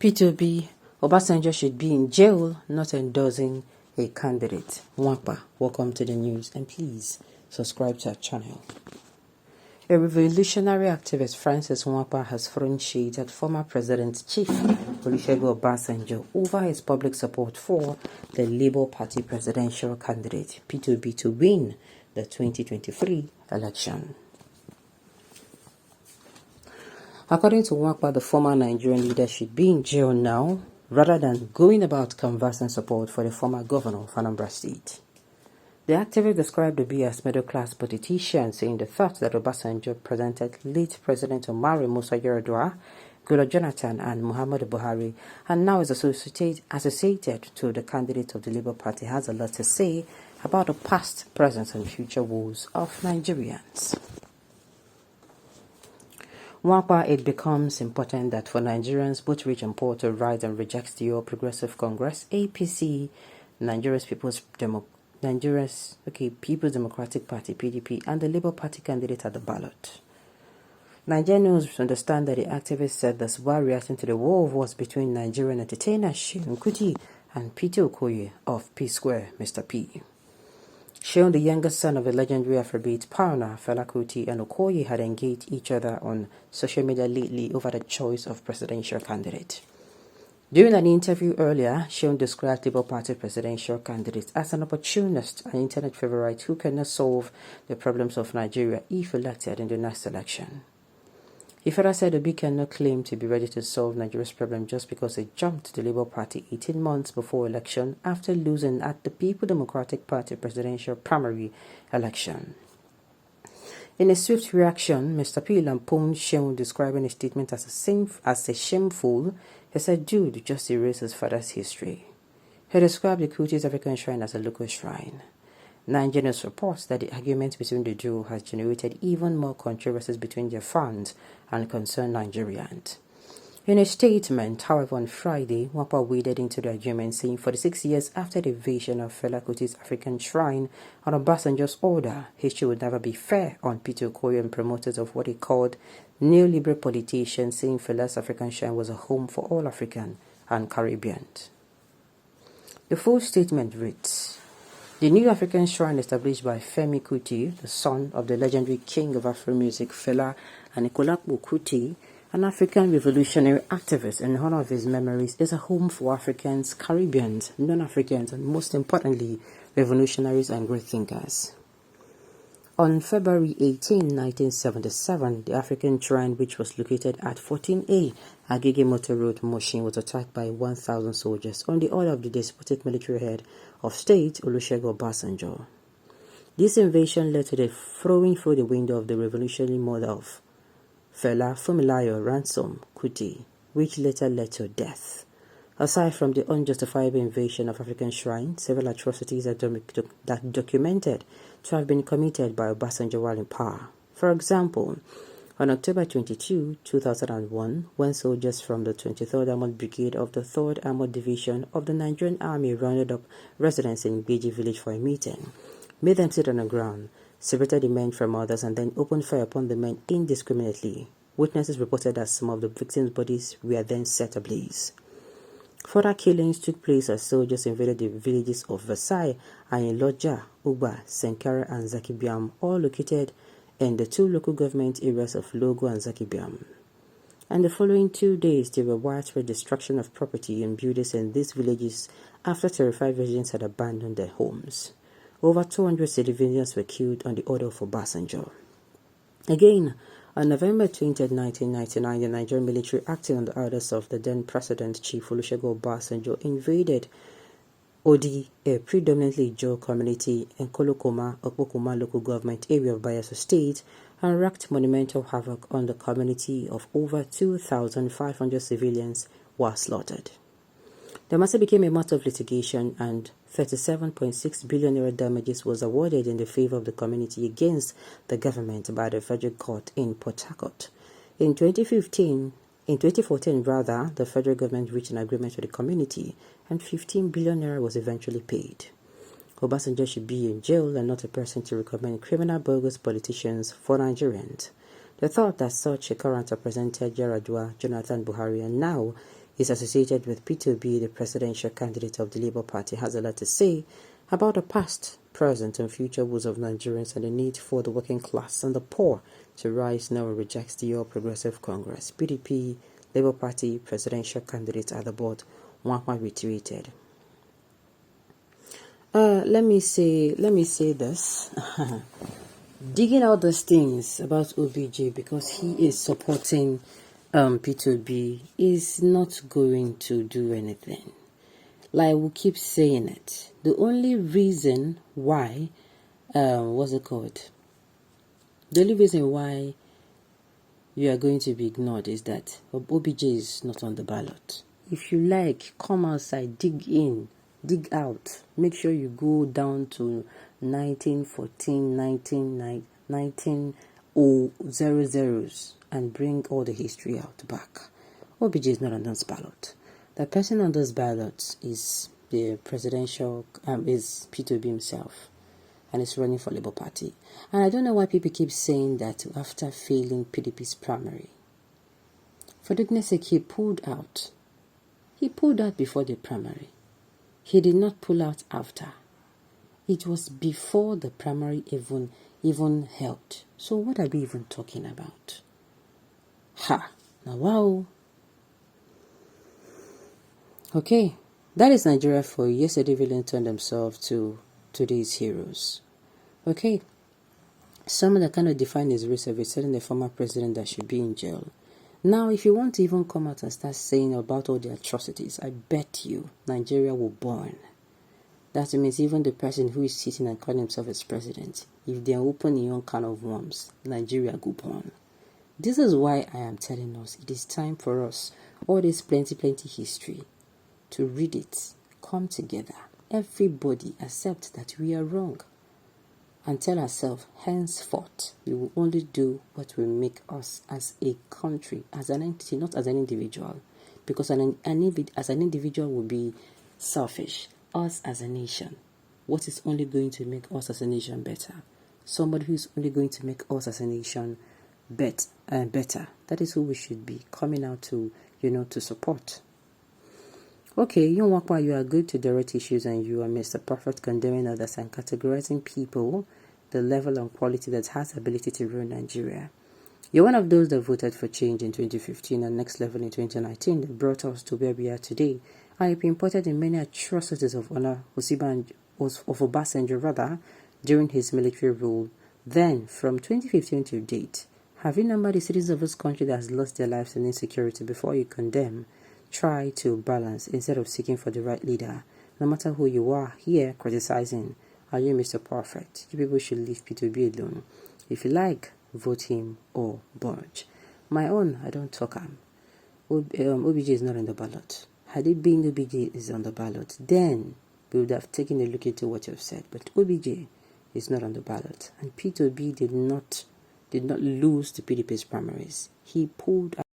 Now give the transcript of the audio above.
P2B, Obasanjo should be in jail, not endorsing a candidate. Nwapa, welcome to the news, and please subscribe to our channel. A revolutionary activist, Francis Nwapa, has thrown shade at former President Chief Olusegun Obasanjo over his public support for the Labour Party presidential candidate, P2B, to win the 2023 election. According to Nwapa, the former Nigerian leader should be in jail now, rather than going about canvassing support for the former governor of Anambra State. The activist described Obi as middle-class politician, saying the thought that Obasanjo presented late President Umaru Musa Yar'Adua, Goodluck Jonathan and Muhammadu Buhari, and now is associated to the candidate of the Labour Party, has a lot to say about the past, present and future woes of Nigerians. Nwapa, it becomes important that for Nigerians, both rich and poor, to rise and reject the All Progressive Congress, APC, People's Democratic Party, PDP, and the Labour Party candidate at the ballot. Nigerians understand that the activist said this while reacting to the war of words between Nigerian entertainer Seun Kuti and Peter Okoye of P Square, Mr. P. Seun, the youngest son of the legendary Afrobeat pioneer Fela Kuti, and Okoye had engaged each other on social media lately over the choice of presidential candidate. During an interview earlier, Seun described Labour Party presidential candidate as an opportunist, an internet favorite who cannot solve the problems of Nigeria if elected in the next election. He further said Obi cannot claim to be ready to solve Nigeria's problem just because he jumped to the Labour Party 18 months before election after losing at the People's Democratic Party presidential primary election. In a swift reaction, Mr. P lampooned Seun, describing his statement as shameful. He said, "Dude, just erase his father's history." He described the Kuti's African shrine as a local shrine. Nigerians reports that the argument between the duo has generated even more controversies between their fans and concerned Nigerians. In a statement, however, on Friday, Nwapa waded into the argument, saying 46 years after the invasion of Fela Kuti's African shrine on Obasanjo's order, history would never be fair on Peter Okoye and promoters of what he called neoliberal politicians, saying Fela's African shrine was a home for all African and Caribbeans. The full statement reads: "The new African shrine established by Femi Kuti, the son of the legendary king of Afro music Fela Anikulapo Kuti, an African revolutionary activist, in honor of his memories, is a home for Africans, Caribbeans, non-Africans, and most importantly, revolutionaries and great thinkers." On February 18, 1977, the African shrine, which was located at 14A Agege Motor Road, Mushin, was attacked by 1,000 soldiers on the order of the despotic military head of state, Olusegun Obasanjo. This invasion led to the throwing through the window of the revolutionary mother of Fela, Fumilayo Ransom Kuti, which later led to death. Aside from the unjustifiable invasion of African shrines, several atrocities are documented to have been committed by Obasanjo while in power. For example, on October 22, 2001, when soldiers from the 23rd Armored Brigade of the 3rd Armored Division of the Nigerian Army rounded up residents in Beji village for a meeting, made them sit on the ground, separated the men from others, and then opened fire upon the men indiscriminately. Witnesses reported that some of the victims' bodies were then set ablaze. Further killings took place as soldiers invaded the villages of Versailles and Iloja, Uba, Senkara, and Zakibiam, all located in the two local government areas of Logo and Zakibiam. And the following 2 days, there were widespread destruction of property and buildings in these villages after terrified residents had abandoned their homes. Over 200 civilians were killed on the order of Obasanjo. Again, on November 20, 1999, the Nigerian military, acting on the orders of the then President Chief Olusegun Obasanjo, invaded Odi, a predominantly Ijaw community in Kolokoma, Okpokoma local government area of Bayelsa State, and wreaked monumental havoc on the community. Of over 2,500 civilians were slaughtered. The matter became a matter of litigation, and 37.6 billion naira damages was awarded in the favor of the community against the government by the federal court in Port Harcourt. In 2014, the federal government reached an agreement with the community, and 15 billion naira was eventually paid. Obasanjo should be in jail and not a person to recommend criminal bogus politicians for Nigerians. The thought that such a current represented Yar'Adua, Jonathan Buhari, and now is associated with P2B, the presidential candidate of the Labour Party, has a lot to say about the past, present, and future woes of Nigerians and the need for the working class and the poor to rise now and rejects the All Progressive Congress. PDP, Labour Party presidential candidate at the board, Nwapa reiterated. Let me say this. Digging out those things about OBJ because he is supporting P2B is not going to do anything. Like we keep saying it. The only reason why, what's it called? The only reason why you are going to be ignored is that OBJ is not on the ballot. If you like, come outside, dig in, dig out. Make sure you go down to 1914, 1900s and bring all the history out back. OBJ is not on this ballot. The person on this ballot is the presidential, is P2B himself, and is running for Labour Party. And I don't know why people keep saying that after failing PDP's primary. For goodness sake, he pulled out. He pulled out before the primary. He did not pull out after. It was before the primary even held. So what are we even talking about? Ha! Now wow! Okay, that is Nigeria for you. Yesterday villains turned themselves to today's heroes. Okay, someone that kind of defined his race of telling the former president that should be in jail. Now, if you want to even come out and start saying about all the atrocities, I bet you Nigeria will burn. That means even the person who is sitting and calling himself as president, if they are opening your can of worms, Nigeria will burn. This is why I am telling us it is time for us, all this plenty history, to read it, come together, everybody accept that we are wrong, and tell ourselves, henceforth, we will only do what will make us as a country, as an entity, not as an individual. Because as an individual will be selfish. Us as a nation, what is only going to make us as a nation better? Somebody who is only going to make us as a nation better. That is who we should be coming out to, to support. Okay, Nwapa, you are good to direct issues and you are Mr. Perfect condemning others and categorizing people the level and quality that has the ability to rule Nigeria. You're one of those that voted for change in 2015 and next level in 2019 that brought us to where we are today. I have been imported in many atrocities of Obasanjo during his military rule. Then, from 2015 to date, have you numbered the citizens of this country that has lost their lives in insecurity before you condemn? Try to balance instead of seeking for the right leader. No matter who you are here criticizing, are you Mr. Perfect? You people should leave P2B alone. If you like, vote him or budge. My own, I don't talk him. OBJ is not on the ballot. Had it been OBJ is on the ballot, then we would have taken a look into what you have said. But OBJ is not on the ballot. And P2B did not lose the PDP's primaries. He pulled out.